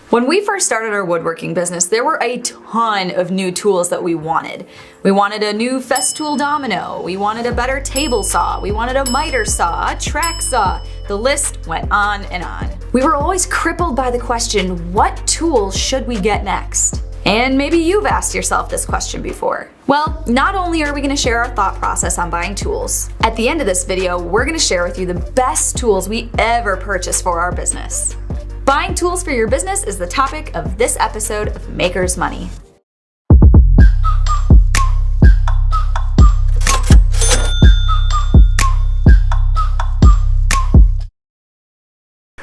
When we first started our woodworking business, there were a ton of new tools that we wanted. We wanted a new Festool domino, we wanted a better table saw, we wanted a miter saw, a track saw. The list went on and on. We were always crippled by the question, what tool should we get next? And maybe you've asked yourself this question before. Well, not only are we going to share our thought process on buying tools, at the end of this video, we're going to share with you the best tools we ever purchased for our business. Buying tools for your business is the topic of this episode of Maker's Money.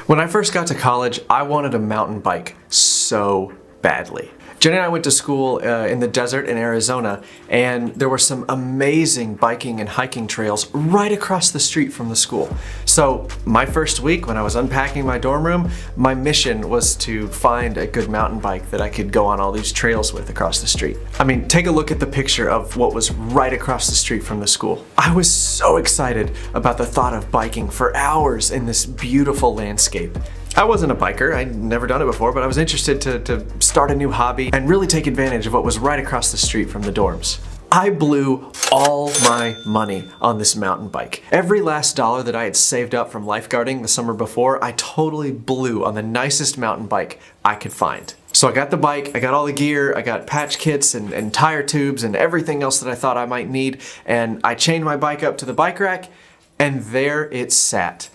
When I first got to college, I wanted a mountain bike so badly. Jenny and I went to school in the desert in Arizona, and there were some amazing biking and hiking trails right across the street from the school. So my first week when I was unpacking my dorm room, my mission was to find a good mountain bike that I could go on all these trails with across the street. I mean, take a look at the picture of what was right across the street from the school. I was so excited about the thought of biking for hours in this beautiful landscape. I wasn't a biker, I'd never done it before, but I was interested to start a new hobby and really take advantage of what was right across the street from the dorms. I blew all my money on this mountain bike. Every last dollar that I had saved up from lifeguarding the summer before, I totally blew on the nicest mountain bike I could find. So I got the bike, I got all the gear, I got patch kits and tire tubes and everything else that I thought I might need, and I chained my bike up to the bike rack, and there it sat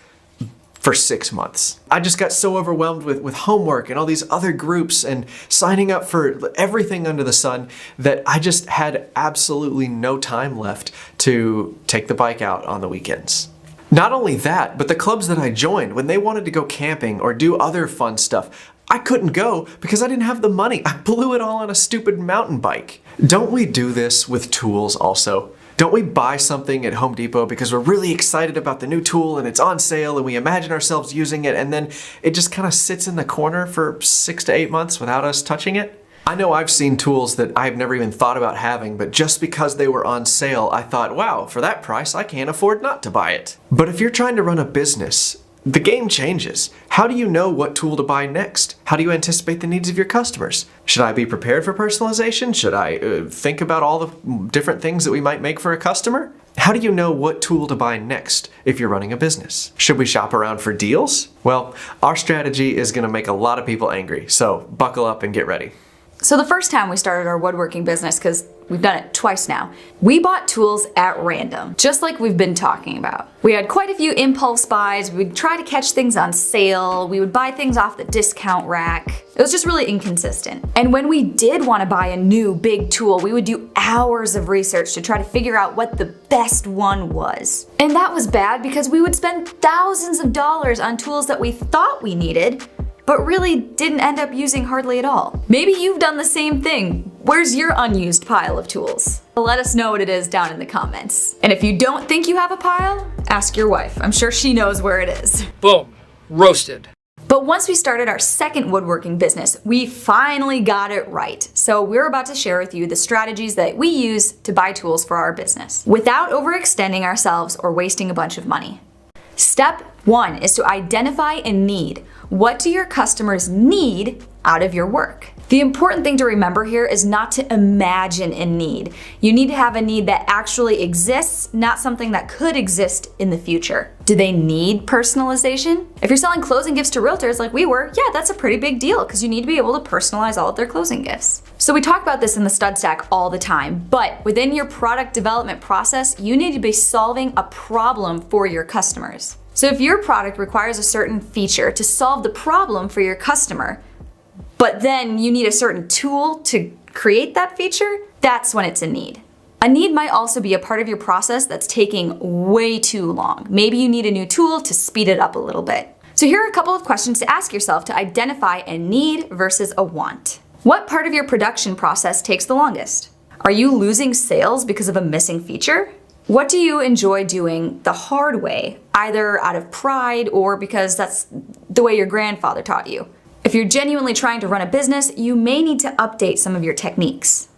for 6 months. I just got so overwhelmed with homework and all these other groups and signing up for everything under the sun that I just had absolutely no time left to take the bike out on the weekends. Not only that, but the clubs that I joined, when they wanted to go camping or do other fun stuff, I couldn't go because I didn't have the money. I blew it all on a stupid mountain bike. Don't we do this with tools also? Don't we buy something at Home Depot because we're really excited about the new tool and it's on sale and we imagine ourselves using it, and then it just kind of sits in the corner for 6 to 8 months without us touching it? I know I've seen tools that I've never even thought about having, but just because they were on sale, I thought, wow, for that price, I can't afford not to buy it. But if you're trying to run a business, the game changes. How do you know what tool to buy next? How do you anticipate the needs of your customers? Should I be prepared for personalization? Should I think about all the different things that we might make for a customer? How do you know what tool to buy next if you're running a business? Should we shop around for deals? Well, our strategy is going to make a lot of people angry, so buckle up and get ready. So the first time we started our woodworking business, because we've done it twice now, we bought tools at random, just like we've been talking about. We had quite a few impulse buys, we'd try to catch things on sale, we would buy things off the discount rack. It was just really inconsistent. And when we did want to buy a new big tool, we would do hours of research to try to figure out what the best one was. And that was bad because we would spend thousands of dollars on tools that we thought we needed, but really didn't end up using hardly at all. Maybe you've done the same thing. Where's your unused pile of tools? Let us know what it is down in the comments. And if you don't think you have a pile, ask your wife. I'm sure she knows where it is. Boom. Roasted. But once we started our second woodworking business, we finally got it right. So we're about to share with you the strategies that we use to buy tools for our business without overextending ourselves or wasting a bunch of money. Step 1 is to identify a need. What do your customers need out of your work? The important thing to remember here is not to imagine a need. You need to have a need that actually exists, not something that could exist in the future. Do they need personalization? If you're selling closing gifts to realtors like we were, yeah, that's a pretty big deal because you need to be able to personalize all of their closing gifts. So we talk about this in the stud stack all the time, but within your product development process, you need to be solving a problem for your customers. So if your product requires a certain feature to solve the problem for your customer, but then you need a certain tool to create that feature, that's when it's a need. A need might also be a part of your process that's taking way too long. Maybe you need a new tool to speed it up a little bit. So here are a couple of questions to ask yourself to identify a need versus a want. What part of your production process takes the longest? Are you losing sales because of a missing feature? What do you enjoy doing the hard way, either out of pride or because that's the way your grandfather taught you? If you're genuinely trying to run a business, you may need to update some of your techniques.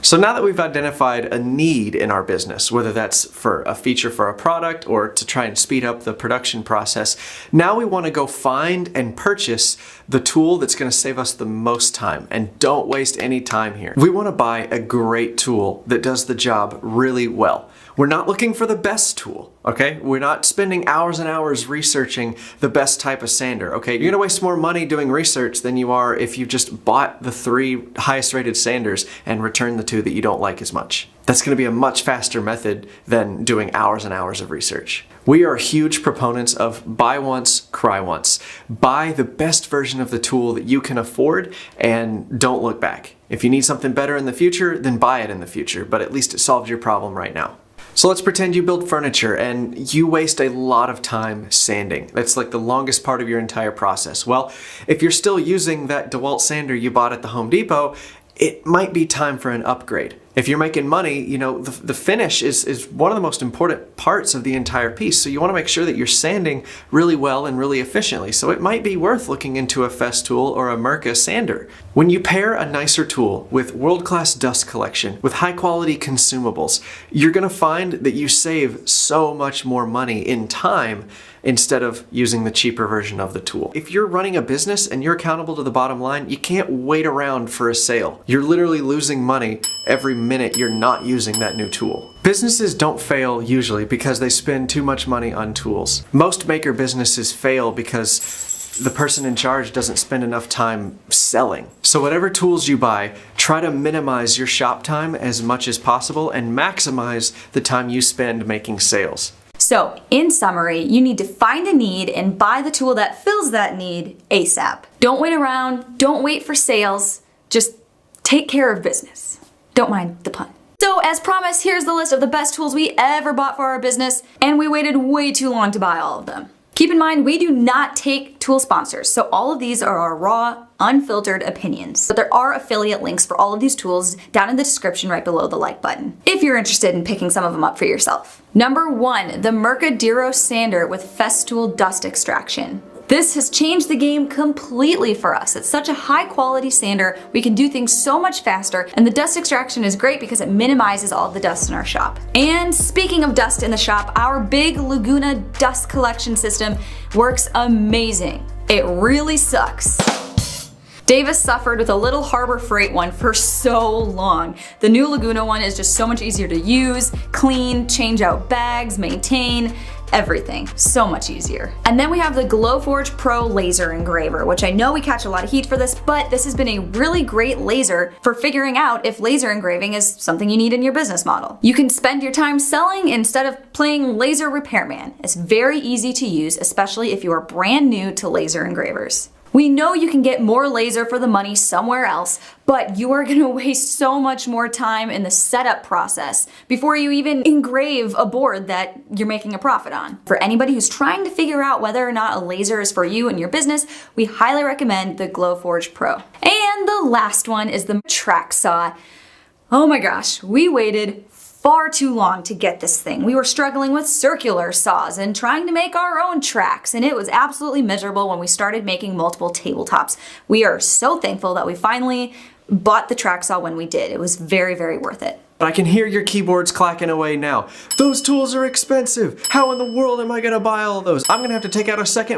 So now that we've identified a need in our business, whether that's for a feature for a product or to try and speed up the production process, now we want to go find and purchase the tool that's going to save us the most time. And don't waste any time here. We want to buy a great tool that does the job really well. We're not looking for the best tool, okay? We're not spending hours and hours researching the best type of sander, okay? You're gonna waste more money doing research than you are if you just bought the 3 highest rated sanders and returned the 2 that you don't like as much. That's gonna be a much faster method than doing hours and hours of research. We are huge proponents of buy once, cry once. Buy the best version of the tool that you can afford and don't look back. If you need something better in the future, then buy it in the future, but at least it solves your problem right now. So let's pretend you build furniture and you waste a lot of time sanding. That's like the longest part of your entire process. Well, if you're still using that DeWalt sander you bought at the Home Depot, it might be time for an upgrade. If you're making money, you know, the finish is one of the most important parts of the entire piece. So you want to make sure that you're sanding really well and really efficiently. So it might be worth looking into a Festool or a Mirka sander. When you pair a nicer tool with world-class dust collection, with high-quality consumables, you're going to find that you save so much more money in time instead of using the cheaper version of the tool. If you're running a business and you're accountable to the bottom line, you can't wait around for a sale. You're literally losing money every minute you're not using that new tool. Businesses don't fail usually because they spend too much money on tools. Most maker businesses fail because the person in charge doesn't spend enough time selling. So whatever tools you buy, try to minimize your shop time as much as possible and maximize the time you spend making sales. So, in summary, you need to find a need and buy the tool that fills that need ASAP. Don't wait around, don't wait for sales, just take care of business. Don't mind the pun. So, as promised, here's the list of the best tools we ever bought for our business, and we waited way too long to buy all of them. Keep in mind, we do not take tool sponsors, so all of these are our raw, unfiltered opinions. But there are affiliate links for all of these tools down in the description right below the like button, if you're interested in picking some of them up for yourself. Number 1, the Mirka Duro Sander with Festool Dust Extraction. This has changed the game completely for us. It's such a high quality sander, we can do things so much faster, and the dust extraction is great because it minimizes all the dust in our shop. And speaking of dust in the shop, our big Laguna dust collection system works amazing. It really sucks. Davis suffered with a little Harbor Freight one for so long. The new Laguna one is just so much easier to use, clean, change out bags, maintain, everything. So much easier. And then we have the Glowforge Pro laser engraver, which I know we catch a lot of heat for this, but this has been a really great laser for figuring out if laser engraving is something you need in your business model. You can spend your time selling instead of playing laser repairman. It's very easy to use, especially if you are brand new to laser engravers. We know you can get more laser for the money somewhere else, but you are gonna waste so much more time in the setup process before you even engrave a board that you're making a profit on. For anybody who's trying to figure out whether or not a laser is for you and your business, we highly recommend the Glowforge Pro. And the last one is the track saw. Oh my gosh, we waited far too long to get this thing. We were struggling with circular saws and trying to make our own tracks, and it was absolutely miserable when we started making multiple tabletops. We are so thankful that we finally bought the track saw when we did. It was very, very worth it. I can hear your keyboards clacking away now. Those tools are expensive. How in the world am I gonna buy all of those? I'm gonna have to take out a second